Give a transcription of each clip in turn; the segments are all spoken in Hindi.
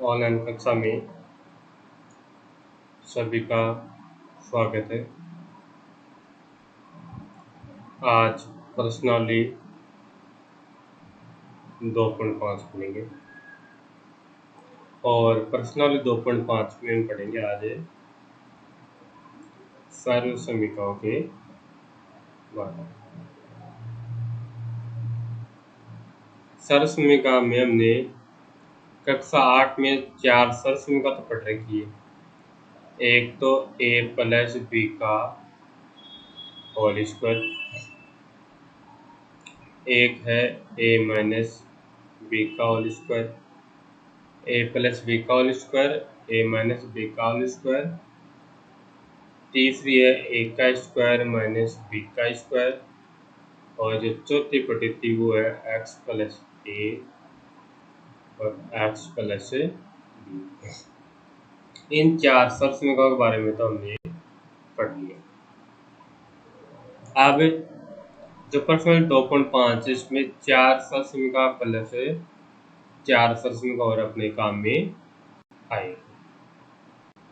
ऑनलाइन कक्षा में सभी का स्वागत है। आज पर्सनाली 2.5 पढ़ेंगे और पर्सनाली 2.5 में हम पढ़ेंगे आज सर्व समीकरणों के बारे में। सर्व समीकरण में हमने कक्षा 8 में 4 सर्व समीकरण तो पढ़ रखी है। एक तो a प्लस बी का होल स्क्वायर, एक है a माइनस बी का whole square, a plus B का whole square, a minus B का होल स्क्वायर। तीसरी है a का स्क्वायर माइनस बी का स्क्वायर, और जो चौथी पट्टी थी वो है x प्लस a और x प्लस b। इन 4 सर्व समीकरणों के बारे में तो हमने पढ़ लिया। अब जो प्रश्न 2.5 इसमें 4 सर्व समीकरण प्लस 4 सर्व समीकरण और अपने काम में आएगी।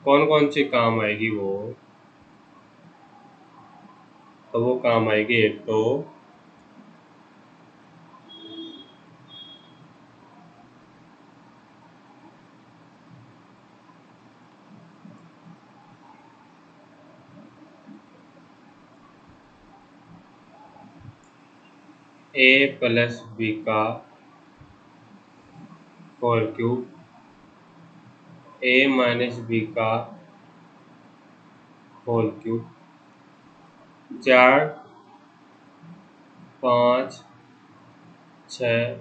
कौन कौन सी काम आएगी वो काम आएगी। एक तो a प्लस बी का whole cube, a minus B का होल क्यूब। 4, 5, 6,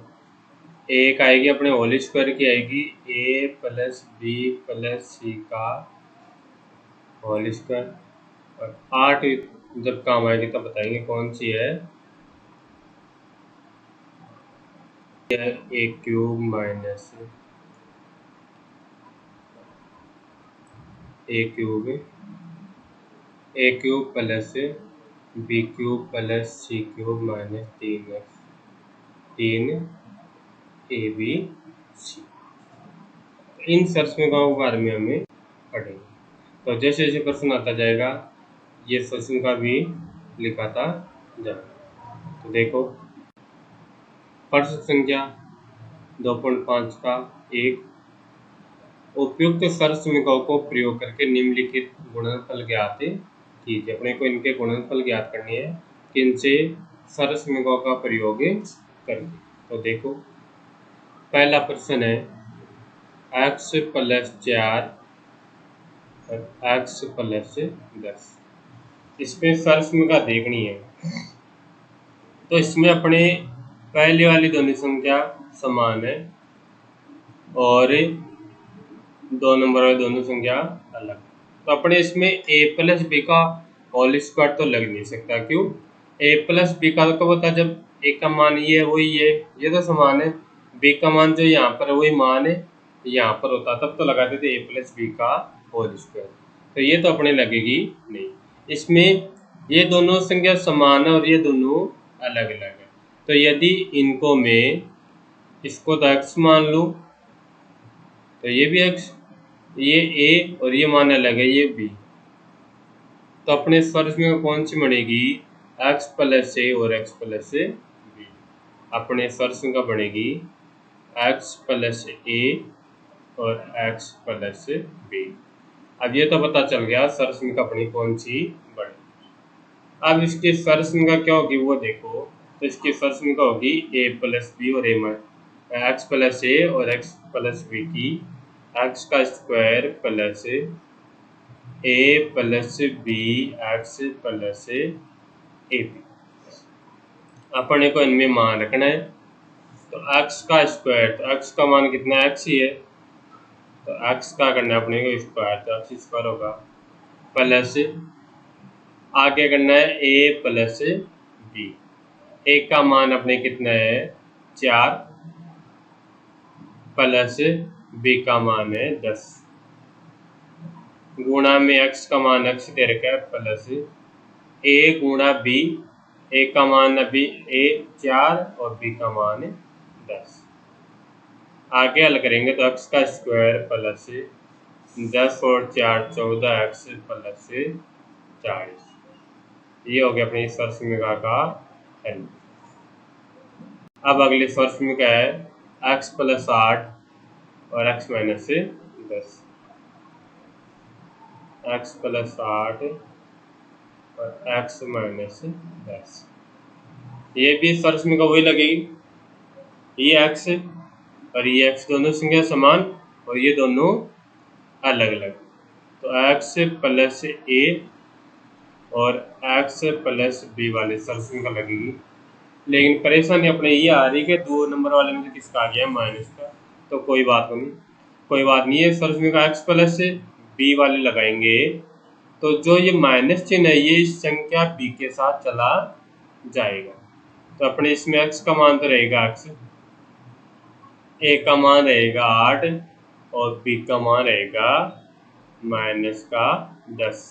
एक आएगी अपने होल स्क्वायर की आएगी a प्लस बी प्लस सी का होल स्क्वायर। और 8 जब काम आएगी तब बताएंगे कौन सी है। a cube minus a cube plus b cube plus c cube minus 3x 3abc। इन सर्व समीकरणों के बारे में हमें पढ़ेंगे। तो जैसे जैसे प्रश्न आता जाएगा ये सर्व समीकरण भी लिखाता जाएगा। तो देखो प्रश्न संख्या 2.5 का 1, उपयुक्त सर्व समीकरणों को प्रयोग करके निम्नलिखित गुणनफल ज्ञात कीजिए। अपने को इनके गुणनफल ज्ञात करनी है कि इनसे सर्व समीकरणों का प्रयोग करेंगे। तो देखो पहला प्रश्न है x प्लस 4 और x प्लस 10। इसमें सर्व समीकरण देखनी है। तो इसमें अपने पहले वाली दोनों संख्या समान है और 2 नंबर वाली दोनों संख्या अलग। तो अपने इसमें a प्लस बी का होल स्क्वायर तो लग नहीं सकता। क्यों? a प्लस बी का कब होता है जब a का मान ये है वही ये तो समान है, b का मान जो यहाँ पर वही मान है यहाँ पर होता, तब तो लगाते थे a प्लस बी का होल स्क्वायर। तो ये तो अपने लगेगी नहीं। इसमें ये दोनों संख्या समान है और ये दोनों अलग अलग है। तो यदि इनको मैं इसको तो x मान लूँ तो ये भी x, ये a और ये मान अलग है ये b। तो अपने सर्व में कौन सी बनेगी x प्लस a और x प्लस b। अपने सर्व का बनेगी x प्लस a और x प्लस b। अब ये तो पता चल गया सर्व का अपनी कौन सी बनेगी। अब इसकी सर्व का क्या होगी वो देखो। तो इसकी सर्व का होगी a प्लस बी और x प्लस a और x प्लस b की x का square plus a plus b x plus a b. अपने को इनमें मान रखना है। तो x का स्क्वायर, तो x का मान कितना x ही है, तो x का करना है अपने को स्क्वायर, तो x स्क्वायर होगा प्लस आगे करना है a प्लस बी। a का मान अपने कितना है 4 प्लस b का मान है 10 गुणा में x का मान x दे रखा है प्लस a गुणा b। a का मान अभी a 4 और b का मान 10। आगे हल करेंगे तो एक्स का स्क्वायर प्लस 10 और 4 14 एक्स प्लस 40, ये हो गया अपनी स्पर्शरेखा का हल। अब अगली स्पर्शरेखा है एक्स प्लस 8 और एक्स माइनस 10, एक्स प्लस 8 और एक्स माइनस 10, ये भी स्पर्शरेखा वही लगेगी, ये एक्स और ये एक्स दोनों संख्या समान और ये दोनों अलग अलग, तो एक्स प्लस ए और एक्स प्लस बी वाली स्पर्शरेखा लगेगी। लेकिन परेशानी अपने ये आ रही कि 2 नंबर वाले में किसका आ गया माइनस का, तो कोई बात नहीं है, स्पर्शरेखा एक्स प्लस बी वाले लगाएंगे तो जो ये माइनस चिन्ह है ये इस संख्या बी के साथ चला जाएगा, तो अपने इसमें एक्स का मान तो रहेगा एक्स, ए का मान रहेगा 8 और बी का मान रहेगा माइनस का 10,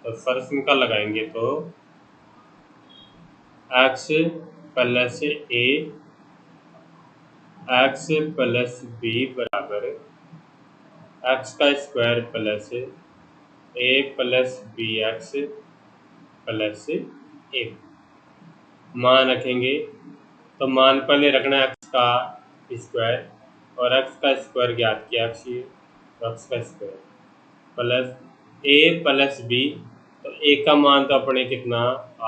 तो स्पर्शरेखा लगाएंगे तो एक्स प्लस ए एक्स प्लस बी बराबर एक्स का square plus a plus b x plus ए। मान रखेंगे तो मान पहले रखना एक्स का स्क्वायर और एक्स का स्क्वायर ज्ञात किया एक्स, ये तो एक्स का square plus a plus B, तो ए का मान तो अपने कितना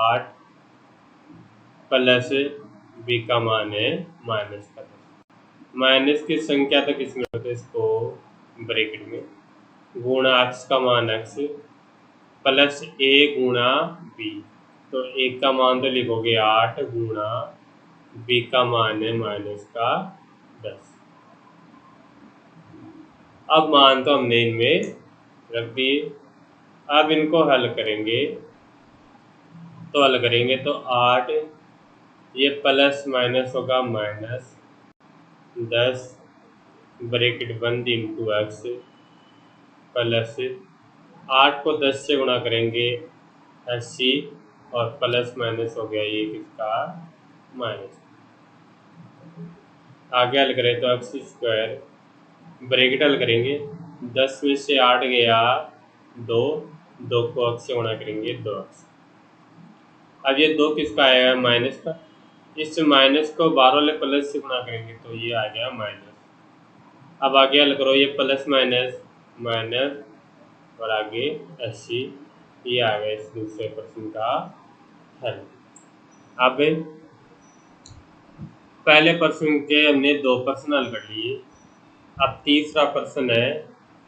8 प्लस बी का मान है माइनस का 10, माइनस की संख्या तक इसमें होते है, इसको ब्रैकेट में गुणा एक्स का मान एक्स प्लस ए गुणा बी, तो ए का मान तो लिखोगे 8 गुणा बी का मान है माइनस का 10। अब मान तो हमने इनमें रख दिए, अब इनको हल करेंगे तो 8 ये प्लस माइनस होगा माइनस 10 ब्रैकेट बंद इंटू एक्स प्लस 8 को 10 से गुणा करेंगे 80 और प्लस माइनस हो गया ये किसका माइनस। आगे हल करें तो एक्स स्क्वायर ब्रैकेट हल करेंगे 10 में से 8 गया 2, 2 को एक्स से गुणा करेंगे 2x, अब ये 2 किसका आएगा माइनस का, इस माइनस को 12 वाले प्लस से गुणा करेंगे तो ये आ गया माइनस। अब आगे हल करो ये प्लस माइनस माइनस और आगे 80, ये आ गया इस दूसरे प्रश्न का हल। अब पहले प्रश्न के हमने 2 प्रश्न हल कर लिए, अब तीसरा प्रश्न है,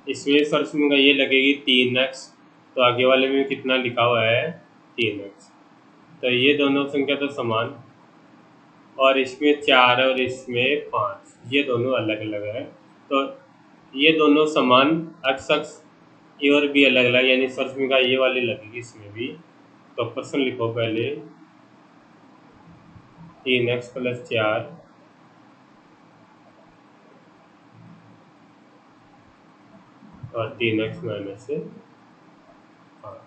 इसमें प्रश्न का ये लगेगी 3x, तो आगे वाले में कितना लिखा हुआ है 3x, तो ये दोनों संख्या तो समान और इसमें 4 और इसमें 5, ये दोनों अलग अलग है, तो ये दोनों समान एक्स अक्ष ए और बी अलग अलग, यानी स्पर्शरेखा ये वाली लगेगी इसमें भी, तो प्रश्न लिखो पहले 3x प्लस 4 और 3x माइनस 5,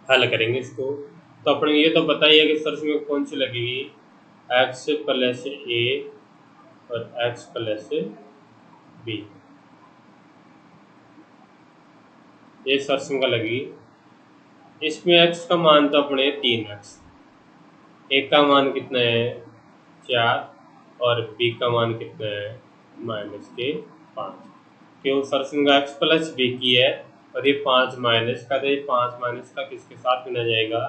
हल करेंगे इसको, तो अपने ये तो बताइए कि स्पर्शरेखा कौन सी लगेगी, x प्लस ए और x प्लस बी, ये स्पर्शरेखा लगेगी। इसमें x का मान तो अपने 3x, ए का मान कितना है 4 और बी का मान कितना है माइनस के 5, क्यों स्पर्शरेखा x प्लस बी की है और ये 5 माइनस का, तो ये 5 माइनस का किसके साथ गिना जाएगा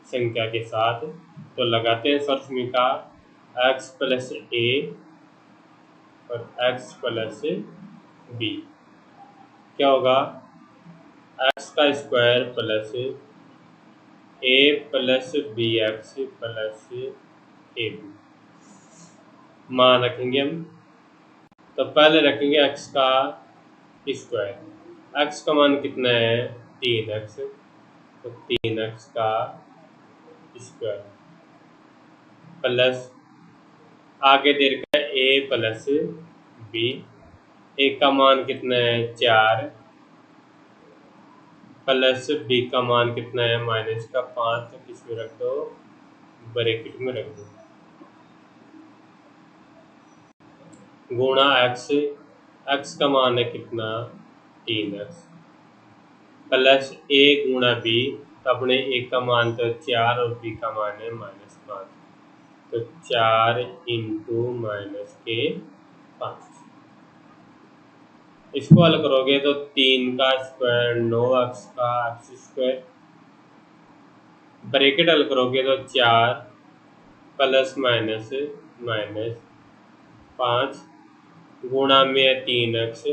संख्या के साथ, तो लगाते हैं स्पर्शरेखा x प्लस ए और x प्लस बी, क्या होगा x का square plus a plus b x plus a b, मान रखेंगे हम, तो पहले रखेंगे x का स्क्वायर, x का मान कितना है 3x, तो 3x का स्क्वायर प्लस आगे दे रखा है ए प्लस बी, ए का मान कितना है 4 प्लस बी का मान कितना है माइनस का 5, तो किसमें रख दो ब्रैकेट में रख दो, गुणा एक्स, एक्स का मान है कितना 3x, प्लस ए गुणा बी, तो अपने ए का मान तो 4 और बी का मान है -5, तो 4 इंटू -5। इसको हल करोगे तो 3 का स्क्वायर 9x का x², ब्रैकेट हल करोगे तो 4 प्लस माइनस -5 गुणा में है 3x,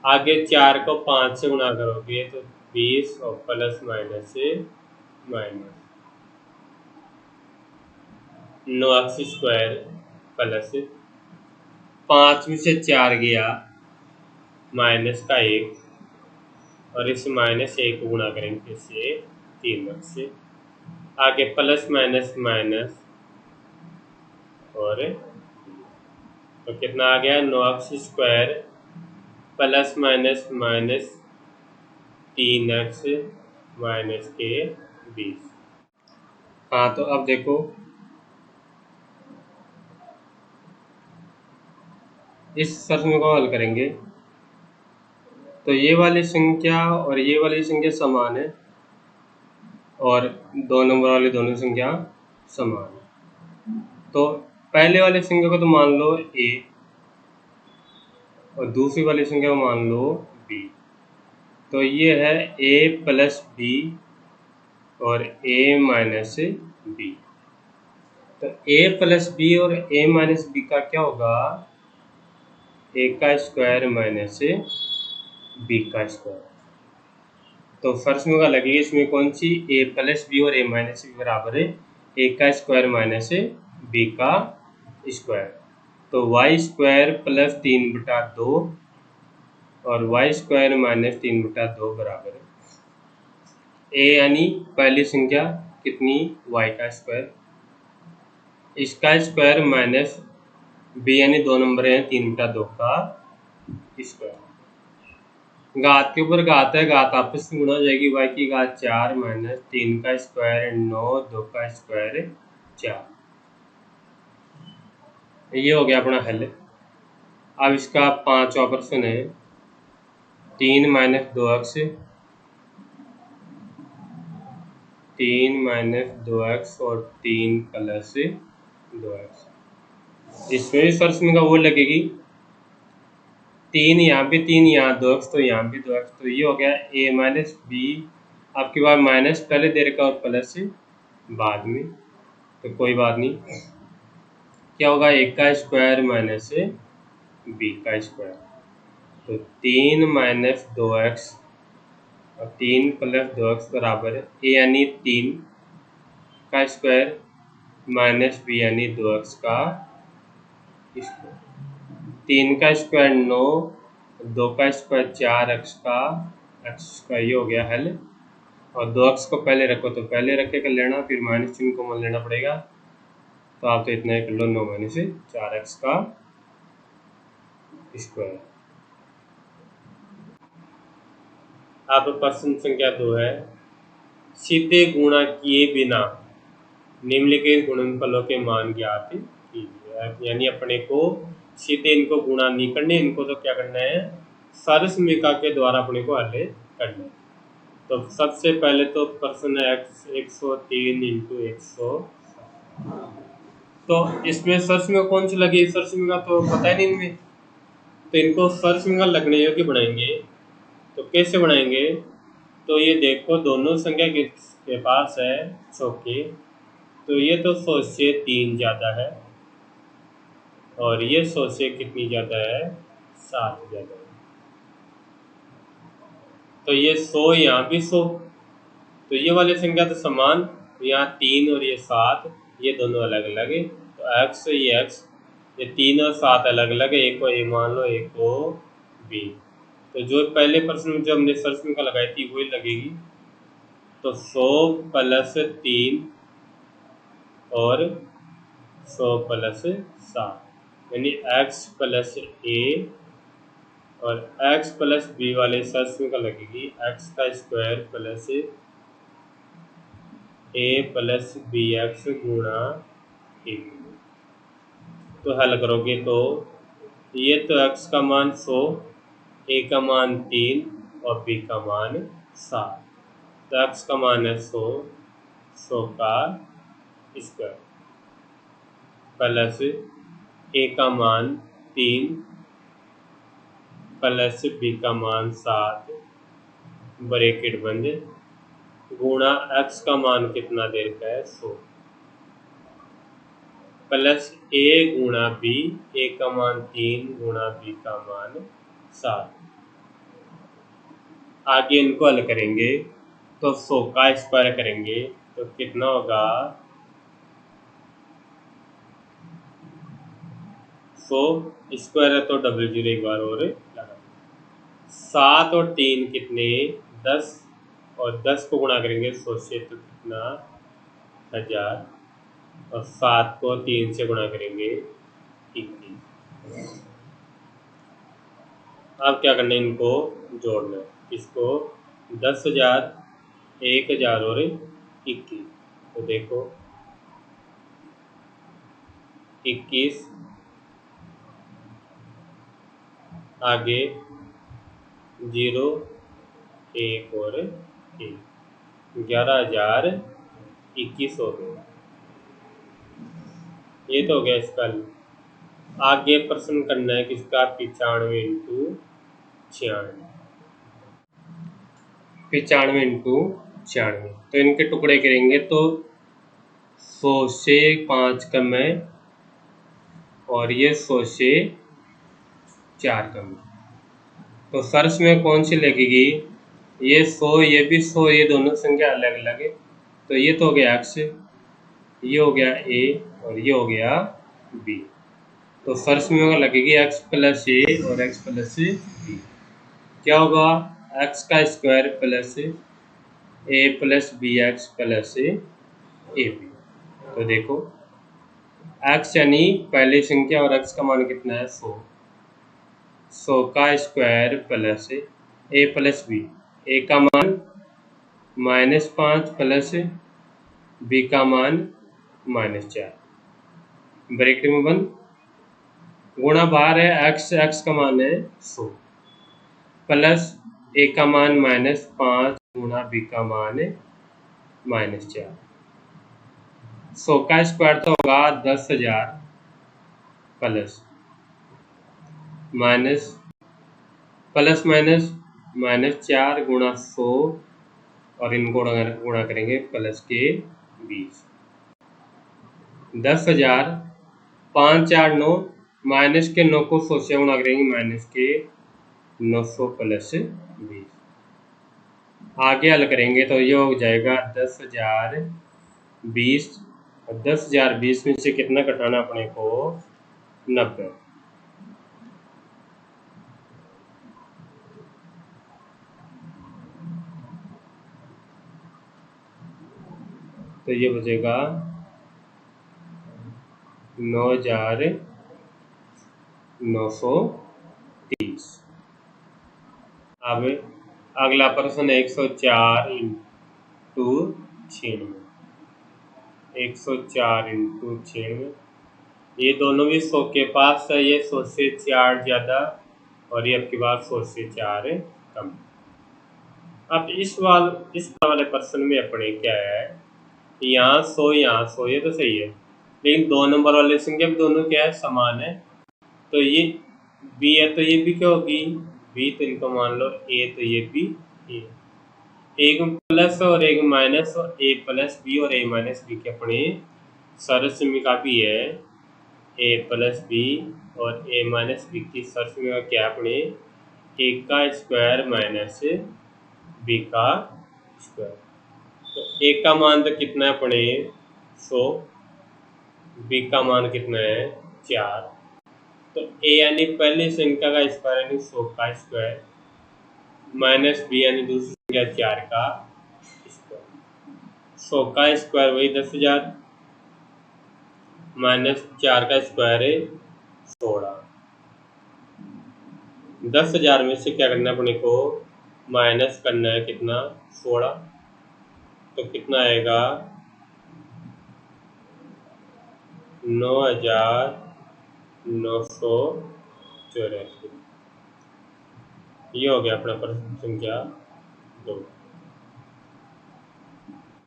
आगे 4 को 5 से गुणा करोगे तो 20 और plus minus minus 9x² plus 5 में से 4 गया माइनस का 1, और इस -1 को गुणा करेंगे इससे 3x से, आगे प्लस माइनस माइनस, और तो कितना आ गया 9x² plus minus minus 3x minus के 20। हाँ, तो अब देखो इस प्रश्न को हल करेंगे तो ये वाली संख्या और ये वाली संख्या समान है, और 2 नंबर वाली दोनों संख्या समान है। तो पहले वाली संख्या को तो मान लो a, और दूसरी वाली संख्या को मान लो b। तो ये है a प्लस b और a माइनस b। तो a प्लस b और a माइनस b का क्या होगा, a का स्क्वायर माइनस b का स्क्वायर। तो फर्स्ट में लगेगी इसमें कौन सी, a प्लस बी और a माइनस बी बराबर है a का स्क्वायर माइनस b का स्क्वायर। तो y² प्लस 3/2 और y² माइनस 3/2 बराबर है a, यानी पहली संख्या कितनी y का स्क्वायर, इसका स्क्वायर माइनस b यानी 2 नंबर है 3/2 का स्क्वायर। घात के ऊपर घात है, घात आपस में गुणा हो जाएगी, y की घात 4 माइनस 3 का स्क्वायर 9, 2 का स्क्वायर 4। ये हो गया अपना हल। अब इसका 5वां प्रश्न है 3 माइनस 2x, 3 माइनस 2x और 3 प्लस 2x। इसमें भी प्रश्न का वो लगेगी 3 यहाँ पे 3, यहाँ 2x, तो यहाँ भी 2x, तो ये हो गया a माइनस बी। आपके पास माइनस पहले दे रखा और प्लस बाद में, तो कोई बात नहीं। क्या होगा, a का स्क्वायर माइनस b का स्क्वायर, तो 3 माइनस 2x और 3 प्लस 2x बराबर है a यानी 3 का स्क्वायर माइनस b यानी 2x का स्क्वायर। 3 का स्क्वायर 9, 2 का स्क्वायर 4x का x², ये हो गया हल। और 2x को पहले रखो तो पहले रखे कर लेना, फिर माइनस चिन्ह को मान लेना पड़ेगा, तो आप तो इतना ही कर लो 9 माइनस 4x का स्क्वायर। अब प्रश्न संख्या 2 है, सीधे गुणा किए बिना निम्नलिखित गुणनफलों के मान ज्ञात कीजिए। यानी अपने को सीधे इनको गुणा नहीं करने, इनको तो क्या करना है, सरसमीका के द्वारा अपने को हल करना है। तो सबसे पहले तो प्रश्न है 103 इंटू 100, तो इसमें सरसमीका कौन सी लगी, सरसमीका तो पता ही नहीं इनमें, तो इनको सरसमीका लगने योग्य बनाएंगे। तो कैसे बनाएंगे, तो ये देखो दोनों संख्या के पास है चौके, तो ये तो 100 से 3 ज़्यादा है, और ये 100 से कितनी ज़्यादा है, 7 ज़्यादा है। तो ये 100 यहाँ भी 100, तो ये वाली संख्या तो समान, यहाँ 3 और ये 7, ये दोनों अलग अलग है। तो x, ये 3 और 7 अलग अलग है, एक को a मान लो, एक को b। तो जो पहले प्रश्न में जो हमने सरसमीका लगाई थी वही लगेगी। तो 100 प्लस 3 और 100 प्लस 7, यानी x प्लस a और x प्लस b वाले सरसमीका लगेगी x का square plus a plus bx गुणा a। तो हल करोगे तो ये तो x का मान 100, a का मान 3 और b का मान 7। तो x का मान है 100, 100 का स्क्वायर प्लस a का मान 3 प्लस b का मान 7 ब्रैकेट बंद गुणा x का मान कितना दे रखा है 100 प्लस a गुणा b, a का मान 3 गुणा b का मान 7। आगे इनको हल करेंगे तो 100 का स्क्वायर करेंगे तो कितना होगा 100 स्क्वायर है तो डबल जीरो एक बार और लगा 7 और 3 कितने 10 और 10 को गुणा करेंगे 100 से तो कितना 1000 और 7 को 3 से गुणा करेंगे 21। अब क्या करना है इनको जोड़ना है इसको 10,000 1000 और 21। तो देखो 21 आगे 0 1 और 1 11,021 हो गए। ये तो हो गया इसका। आगे प्रश्न करना है किसका 95 इंटू 96 95 इंटू 96। तो इनके टुकड़े करेंगे तो 100 से 5 कम है और ये 100 से 4 कम है। तो सर्च में कौन सी लगेगी ये 100 ये भी 100 ये दोनों संख्या अलग अलग है। तो ये तो हो गया x, ये हो गया a और ये हो गया b। तो सर्च में लगेगी x प्लस a और x प्लस b। क्या होगा x का square plus a plus b x plus a b. तो देखो x यानी पहली संख्या और x का मान कितना है 100, 100 का square plus a plus b, a का मान -5 प्लस b का मान -4 ब्रैकेट में बंद गुणा बाहर है x का मान है 100 प्लस a का मान -5 गुणा b का मान -4। 100 का स्क्वायर तो होगा 10,000 प्लस माइनस प्लस माइनस -4 गुणा 100 और इनको गुणा करेंगे प्लस के 20। 10,000 5 4 9 माइनस के 9 को 100 से गुणा करेंगे माइनस के 900 प्लस 20। आगे हल करेंगे तो ये हो जाएगा 10,020 और 10,020 में से कितना घटाना अपने को 90। तो ये बचेगा 9,930। अब अगला प्रश्न 104 इंटू 96। 104 इंटू 96 ये दोनों भी 100 के पास है। ये 100 से 4 ज़्यादा और ये आपके पास 100 से 4 कम। अब इस वाले प्रश्न में अपने क्या है यहाँ 100 ये तो सही है लेकिन 2 नंबर वाले संख्या भी दोनों क्या है समान है। तो ये b है तो ये भी क्या होगी b। तो इनको मान लो a तो ये भी a। एक प्लस और एक माइनस और a प्लस बी और a माइनस बी के अपने सरसमिका भी है a प्लस बी और a माइनस बी की सरसमिका क्या अपने a का स्क्वायर माइनस b का स्क्वायर। तो a का मान तो कितना है अपने 100, b का मान कितना है 4। तो a यानी पहली संख्या का स्क्वायर यानी 100 का स्क्वायर माइनस b यानी दूसरी संख्या 4 का स्क्वायर। 100 का स्क्वायर वही 10,000 माइनस 4 का स्क्वायर है 16। 10,000 में से क्या करना है अपने को माइनस करना है कितना 16। तो कितना आएगा 9,000 984। ये हो गया अपना प्रश्न संख्या 2।